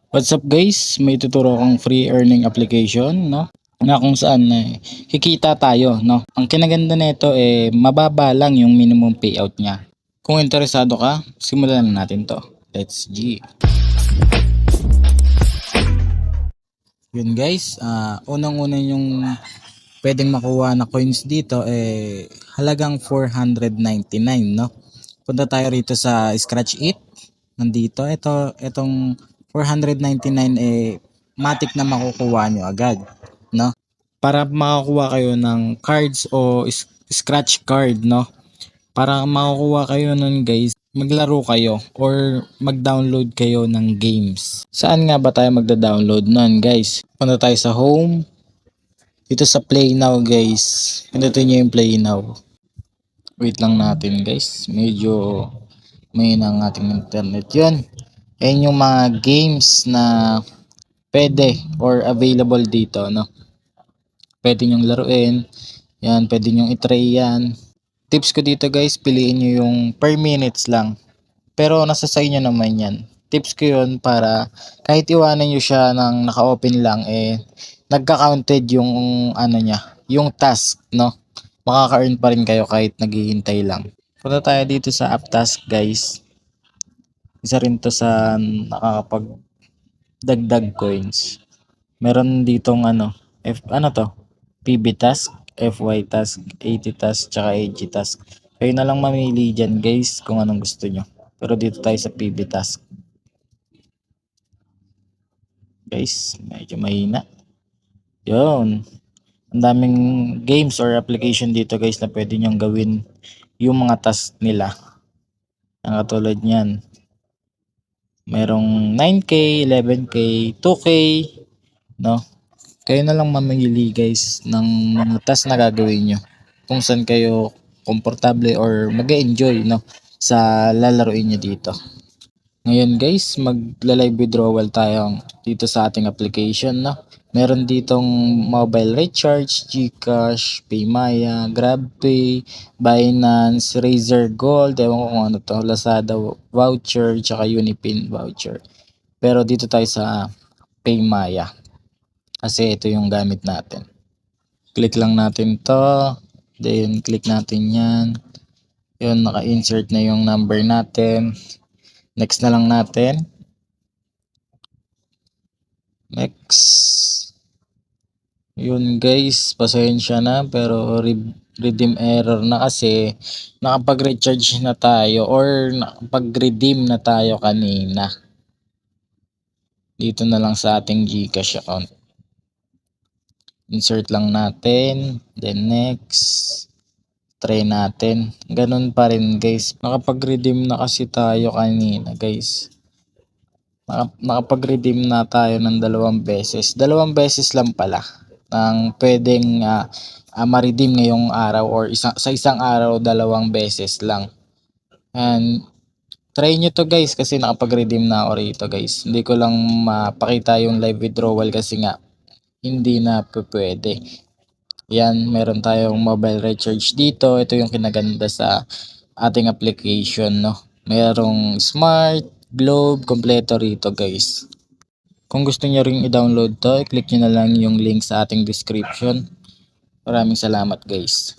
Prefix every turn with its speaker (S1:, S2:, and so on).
S1: What's up guys? May tuturo akong free earning application, no? Na kung saan kikita tayo, no? Ang kinaganda nito mababa lang yung minimum payout niya. Kung interesado ka, simulan na natin to. Let's G. Yun guys, unang-una yung pwedeng makuha na coins dito halagang 499, no? Punta tayo rito sa Scratch It. Nandito, itong 499 matik na makukuha nyo agad, no? Para makakuha kayo ng cards o scratch card, no? Para makakuha kayo nun guys, maglaro kayo or mag-download kayo ng games. Saan nga ba tayo magda-download nun guys? Punta tayo sa home. Dito sa Play Now guys. Pindutin nyo yung Play Now. Wait lang natin guys. Medyo may ng ating internet yun. Ayan yung mga games na pwede or available dito, no? Pwede nyong laruin. Yan, pwede nyong itry yan. Tips ko dito guys, piliin nyo yung per minutes lang. Pero nasa sa inyo naman yan. Tips ko yun para kahit iwanan nyo siya ng naka-open lang, nagka-counted yung ano niya, yung task, no? Makaka-earn pa rin kayo kahit naghihintay lang. Punta tayo dito sa app task guys. Isa rin to sa nakakapag-dagdag coins. Meron ditong ano to? PB task, FY task, 80 task, tsaka AG task. Kayo na lang mamili dyan guys kung anong gusto nyo. Pero dito tayo sa PB task. Guys, medyo mahina. Yun. Ang daming games or application dito guys na pwede nyong gawin yung mga task nila. Ang katulad nyan. Merong 9K, 11K, 2K, no? Kayo na lang mamili guys ng mga task na gagawin nyo. Kung saan kayo komportable or mag-enjoy, no, sa lalaroin nyo dito. Ngayon guys, magla-live withdrawal tayo dito sa ating application, no. Meron ditong mobile recharge, GCash, Paymaya, GrabPay, Binance, Razer Gold, ewan ko kung ano to, Lazada voucher, tsaka Unipin voucher. Pero dito tayo sa Paymaya kasi ito yung gamit natin. Click lang natin to, then click natin yan. Yun, naka-insert na yung number natin. Next na lang natin. Next. Yun guys, pasensya na pero redeem error na kasi nakapag-recharge na tayo or nakapag-redeem na tayo kanina. Dito na lang sa ating GCash account. Insert lang natin, then next. Try natin. Ganun pa rin guys. Nakapag-redeem na kasi tayo kanina guys. Nakapag-redeem na tayo ng 2 beses. 2 beses lang pala ang pwedeng ma-redeem ngayong araw or sa isang araw 2 beses lang. And try nyo to guys kasi nakapag-redeem na ako rito guys. Hindi ko lang mapakita yung live withdrawal kasi nga hindi na pwede. Yan, meron tayong mobile recharge dito. Ito yung kinaganda sa ating application, no. Merong Smart, Globe, kompleto rito, guys. Kung gusto niyo ring i-download to, i-click niyo na lang yung link sa ating description. Maraming salamat, guys.